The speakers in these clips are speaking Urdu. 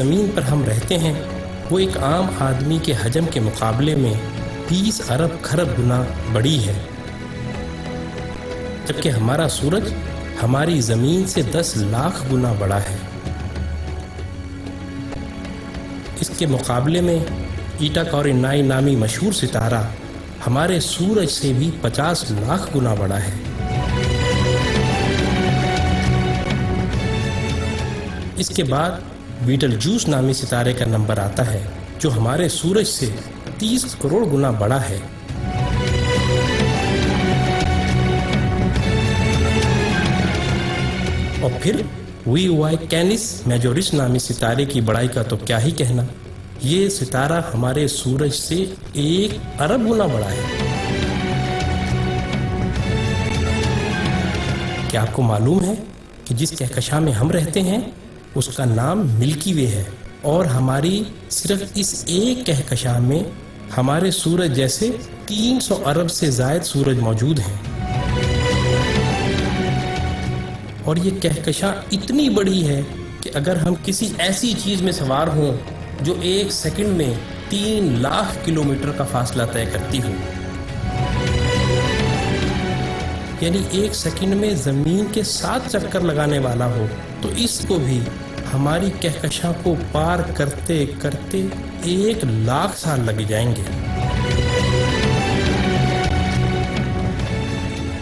زمین پر ہم رہتے ہیں وہ ایک عام آدمی کے حجم کے مقابلے میں 20 ارب کھرب گنا بڑی ہے، جبکہ ہمارا سورج ہماری زمین سے 10 لاکھ گنا بڑا ہے۔ اس کے مقابلے میں ایٹا کورینائی نامی مشہور ستارہ ہمارے سورج سے بھی 50 لاکھ گنا بڑا ہے۔ اس کے بعد بیٹل جوس نامی ستارے کا نمبر آتا ہے جو ہمارے سورج سے 30 کروڑ گنا بڑا ہے۔ اور پھر وی وائی کینس میجورس نامی ستارے کی بڑائی کا تو کیا ہی کہنا، یہ ستارہ ہمارے سورج سے 1 ارب گنا بڑا ہے۔ کیا آپ کو معلوم ہے کہ جس کہکشاں میں ہم رہتے ہیں اس کا نام ملکی وے ہے، اور ہماری صرف اس ایک کہکشاں میں ہمارے سورج جیسے 300 ارب سے زائد سورج موجود ہیں۔ اور یہ کہکشاں اتنی بڑی ہے کہ اگر ہم کسی ایسی چیز میں سوار ہوں جو 1 سیکنڈ میں 3 لاکھ کلومیٹر کا فاصلہ طے کرتی ہو، یعنی 1 سیکنڈ میں زمین کے 7 چکر لگانے والا ہو، تو اس کو بھی ہماری کہکشاں کو پار کرتے کرتے 1 لاکھ سال لگ جائیں گے۔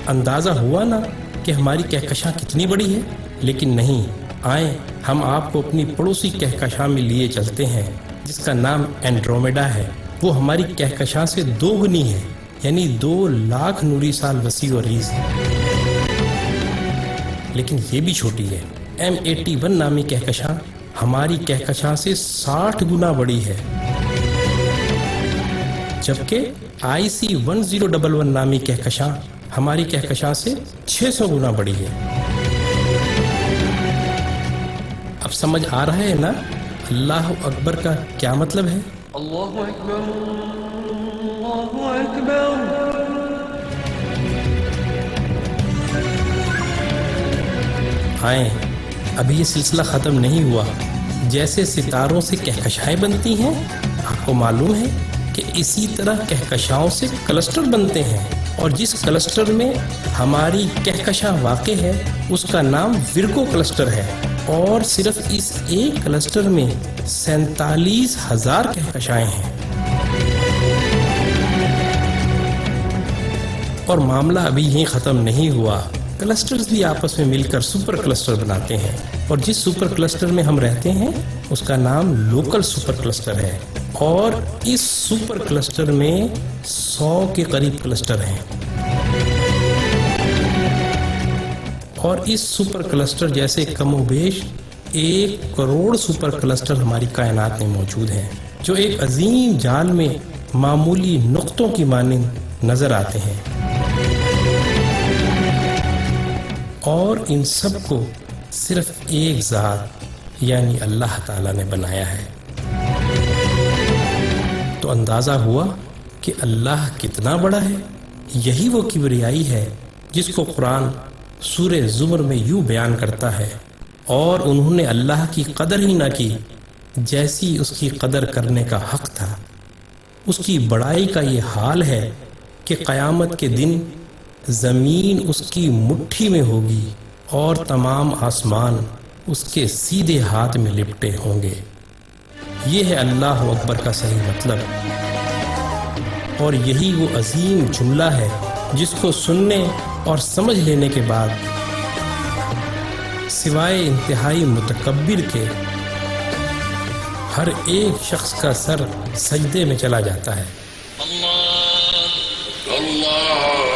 اندازہ ہوا نا کہ ہماری کہکشاں کتنی بڑی ہے؟ لیکن نہیں، آئیں ہم آپ کو اپنی پڑوسی کہکشاں میں لیے چلتے ہیں جس کا نام اینڈرومیڈا ہے۔ وہ ہماری کہکشاں سے 2 گنی ہے، یعنی 2 لاکھ نوری سال وسیع و عریض ہے، لیکن یہ بھی چھوٹی ہے۔ M81 نامی کہکشاں ہماری کہکشاں سے 60 گنا بڑی ہے، جبکہ IC 1011 نامی کہکشاں ہماری کہکشاں سے 600 گنا بڑی ہے۔ اب سمجھ آ رہا ہے نا اللہ اکبر کا کیا مطلب ہے؟ اللہ اکبر، اللہ اکبر۔ آئیں، ابھی یہ سلسلہ ختم نہیں ہوا۔ جیسے ستاروں سے کہکشائیں بنتی ہیں، آپ کو معلوم ہے کہ اسی طرح کہکشاؤں سے کلسٹر بنتے ہیں، اور جس کلسٹر میں ہماری کہکشاں واقع ہے اس کا نام ورگو کلسٹر ہے، اور صرف اس ایک کلسٹر میں 47,000 کہکشائیں ہیں۔ اور معاملہ ابھی یہیں ختم نہیں ہوا، کلسٹرز بھی آپس میں مل کر سپر کلسٹر بناتے ہیں، اور جس سپر کلسٹر میں ہم رہتے ہیں اس کا نام لوکل سپر کلسٹر ہے، اور اس سپر کلسٹر میں 100 کے قریب کلسٹر ہیں، اور اس سپر کلسٹر جیسے کم و بیش 1 کروڑ سپر کلسٹر ہماری کائنات میں موجود ہیں، جو ایک عظیم جال میں معمولی نقطوں کی مانند نظر آتے ہیں، اور ان سب کو صرف ایک ذات یعنی اللہ تعالیٰ نے بنایا ہے۔ تو اندازہ ہوا کہ اللہ کتنا بڑا ہے۔ یہی وہ کبریائی ہے جس کو قرآن سورہ زمر میں یوں بیان کرتا ہے، اور انہوں نے اللہ کی قدر ہی نہ کی جیسی اس کی قدر کرنے کا حق تھا۔ اس کی بڑائی کا یہ حال ہے کہ قیامت کے دن زمین اس کی مٹھی میں ہوگی اور تمام آسمان اس کے سیدھے ہاتھ میں لپٹے ہوں گے۔ یہ ہے اللہ اکبر کا صحیح مطلب، اور یہی وہ عظیم جملہ ہے جس کو سننے اور سمجھ لینے کے بعد سوائے انتہائی متکبر کے ہر ایک شخص کا سر سجدے میں چلا جاتا ہے۔ اللہ اللہ